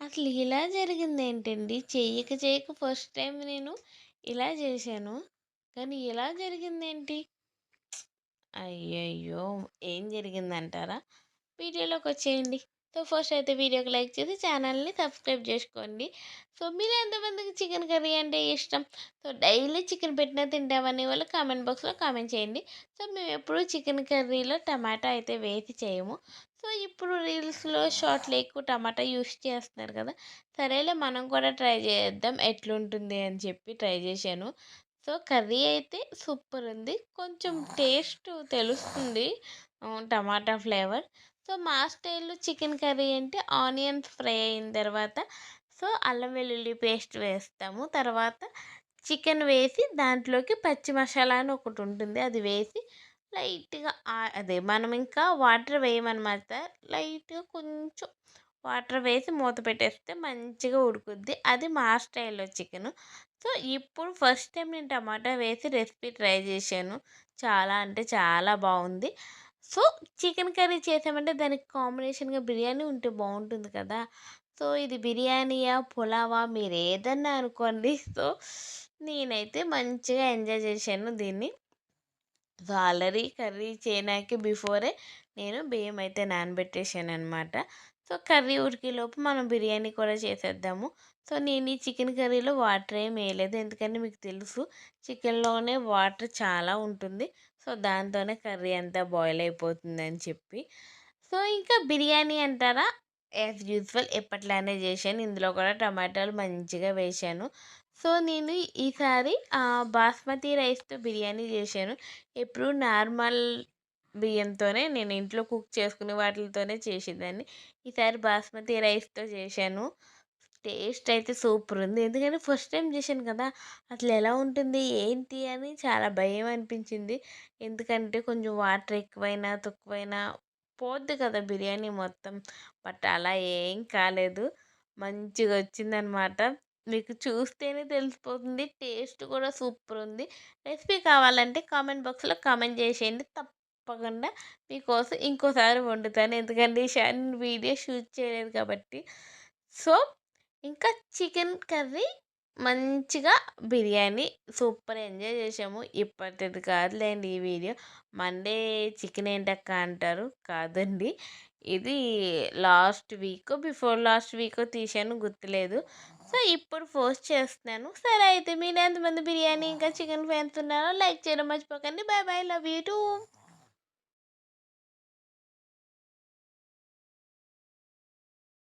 అసలు ఇలా జరిగిందేంటండి? చెయ్యక చెయ్యక ఫస్ట్ టైమ్ నేను ఇలా చేశాను. కానీ ఇలా జరిగిందేంటి? అయ్యయ్యో! ఏం జరిగిందంటారా? వీడియోలోకొచ్చేయండి. సో, ఫస్ట్ అయితే వీడియోకి లైక్ చేసి ఛానల్‌ని సబ్స్క్రైబ్ జేసుకోండి. సో, మీరు ఎంతమందికి చికెన్ కర్రీ అంటే ఇష్టం? సో, డైలీ చికెన్ పెట్టినా తింటామనే వాళ్ళు కామెంట్ బాక్స్‌లో కామెంట్ చేయండి. సో, మేమెప్పుడూ చికెన్ కర్రీలో టమాటా అయితే వేసి చేయము. సో, ఇప్పుడు రీల్స్‌లో, షార్ట్‌లో ఎక్కువ టమాటా యూస్ చేస్తున్నారు కదా! సరేలే మనం కూడా ట్రై చేద్దాం ఎట్లుంటుంది అని చెప్పి ట్రై చేశాను. సో, కర్రీ అయితే సూపరుంది. కొంచెం టేస్ట్ తెలుస్తుంది. Tomato flavour. సో, మా స్టైల్‌లో చికెన్ కర్రీ అంటే ఆనియన్స్ ఫ్రై అయిన తర్వాత సో, అల్లం వెల్లుల్లి పేస్ట్ వేస్తాము. తర్వాత చికెన్ వేసి దాంట్లోకి పచ్చి మసాలా అని ఒకటుంటుంది. అది వేసి లైట్‌గా అదే మనం ఇంకా వాటర్ వేయమనమాట. లైట్‌గా కొంచెం వాటర్ వేసి మూత పెట్టేస్తే మంచిగా ఉడుకుద్ది. అది మా స్టైల్‌లో చికెను. సో, ఇప్పుడు ఫస్ట్ టైం నేను టమాటా వేసి రెసిపీ ట్రై చేశాను. చాలా అంటే చాలా బావుంది. సో, చికెన్ కర్రీ చేసామంటే దానికి కాంబినేషన్‌గా బిర్యానీ ఉంటే బావుంటుంది కదా! సో, ఇది బిర్యానీయా? పులావా? మీరేదన్నా అనుకోండి. సో, నేనైతే మంచిగా ఎంజాయ్ చేశాను దీన్ని. సో, ఆల్రెడీ కర్రీ చేయడానికి బిఫోరే నేను బియ్యం అయితే నానబెట్టేసాననమాట. సో, కర్రీ ఉడికేలోపు మనం బిర్యానీ కూడా చేసేద్దాము. సో, నేను ఈ చికెన్ కర్రీలో వాటర్ ఏమి వేయలేదు. ఎందుకంటే మీకు తెలుసు చికెన్‌లోనే వాటర్ చాలా ఉంటుంది. సో, దాంతోనే కర్రీ అంతా బాయిల్ అయిపోతుందని చెప్పి. సో, ఇంకా బిర్యానీ అంటారా? యాజ్ యూజువల్ ఎప్పట్లానే చేశాను. ఇందులో కూడా టమాటాలు మంచిగా వేశాను. సో, నేను ఈసారి బాస్మతి రైస్‌తో బిర్యానీ చేశాను. ఎప్పుడు నార్మల్ బియ్యంతోనే నేను ఇంట్లో కుక్ చేసుకునే వాటిలతోనే చేసేదాన్ని. ఈసారి బాస్మతి రైస్‌తో చేశాను. టేస్ట్ అయితే సూపర్ ఉంది. ఎందుకంటే ఫస్ట్ టైమ్ చేశాను కదా! అసలు ఎలా ఉంటుంది? ఏంటి? అని చాలా భయం అనిపించింది. ఎందుకంటే కొంచెం వాటర్ ఎక్కువైనా, తక్కువైనా పోద్ది కదా బిర్యానీ మొత్తం. బట్ అలా ఏం కాలేదు. మంచిగా వచ్చిందనమాట. మీకు చూస్తేనే తెలిసిపోతుంది. టేస్ట్ కూడా సూపర్ ఉంది. రెసిపీ కావాలంటే కామెంట్ బాక్స్‌లో కామెంట్ చేసేయండి. తప్పకుండా మీకోసం ఇంకోసారి వండుతాను. ఎందుకంటే ఈసారి నేను వీడియో షూట్ చేయలేదు కాబట్టి. సో, ఇంకా చికెన్ కర్రీ, మంచిగా బిర్యానీ సూపర్ ఎంజాయ్ చేశాము. ఇప్పటిది కాదులేండి ఈ వీడియో. మండే చికెన్ ఏంటక్క అంటారు. కాదండి. ఇది last Vicco, before last Vicco తీశాను గుర్తులేదు. సో, ఇప్పుడు పోస్ట్ చేస్తున్నాను. సరే అయితే మీరెంతమంది బిర్యానీ ఇంకా చికెన్ ఫ్యాన్స్ ఉన్నారో లైక్ చేయడం మర్చిపోకండి. Bye bye. Love you two.